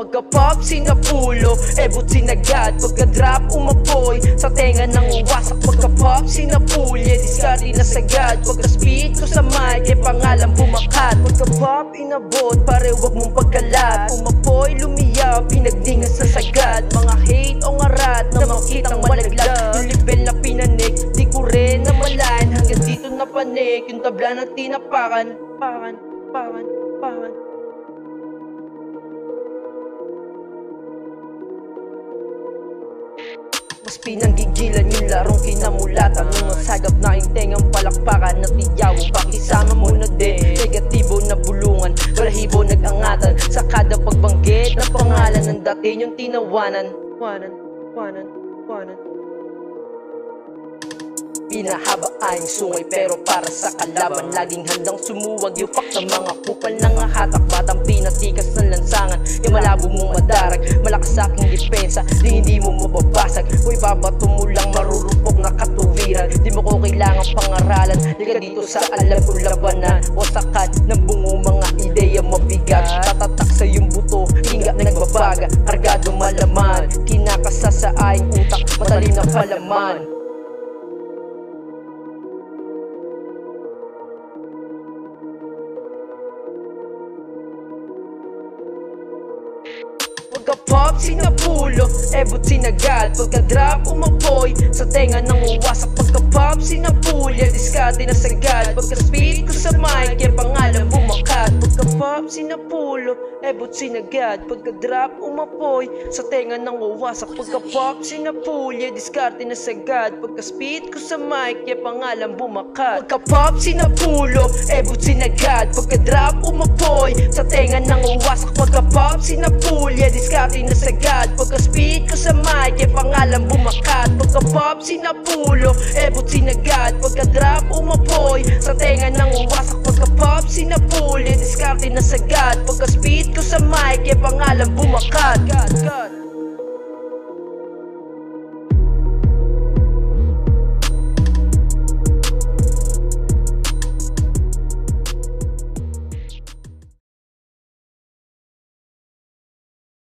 Pagka-pop sinapulo, ebot sinagad. Pagka-drop umapoy, sa tenga nang uwasak. Pagka-pop sinapulye, diskarte na sagad. Pagka-speed ko sa mic, pangalan bumakat. Pagka-pop inabot, pare wag mong pagkalat. Umapoy, lumiyap, pinagdingan sa sagad. Mga hate o ngarat na makitang malaglag. Yung level na pinanik, di ko rin namalayan. Hanggang dito napanik, yung tabla na tinapakan. Pakan. Mas pinanggigilan yung larong kinamulatan. Nung nasagap na yung tengang palakpakan. Natiyawang pakisama mo na din. Negatibo na bulungan, balahibo nag-angatan. Sa kada pagbanggit na pangalan ng dati yung tinawanan. Pinahaba ang sungay pero para sa kalaban. Laging handang sumuwag yung pak ng mga kupal ng hatak. Batang pinatikas ng lansangan, yung malabo mong madarag. Malakas sa aking depensa, di hindi mo mababasag. Kung ibabato mo lang marurupok na katuwiran. Di mo ko kailangan pangaralan, di ka dito sa alam ko labanan. Wasakan ng bungo mga ideya mabigat. Tatatak sa yung buto, hinga nagbabaga. Kargado malaman, kinakasa sa aing utak, matalim na palaman. Pagka-pop sinapulo, ebot sinagad. Pagka-drop umapoy, sa tenga nang uwasak. Pagka-pop sinapulya, diskarte na sagad. Pagka-speed ko sa mic, pangalan bumakat. Pagka-pop sinapulo, ebot sinagad. Pagka-drop umapoy, sa tenga nang uwasak. Pagka-pop sinapulya, diskarte na sagad. Pagka-speed ko sa mic, pangalan bumakat. Pagka-pop sinapulo, ebot sinagad. Pagka-drop umapoy, sa tenga nang uwasak. Pagka-pop sinapulya, diskarte na sagad. Pagka-speed ko sa mic, pangalan bumakat. Pagka-pop sinapulo, ebot sinagad. Pagka-drop umapoy, sa tenga nang uwasak. Pagka-pop sinapulya, diskarte na sagad. Pagka-speed ko sa mic, pangalan bumakat.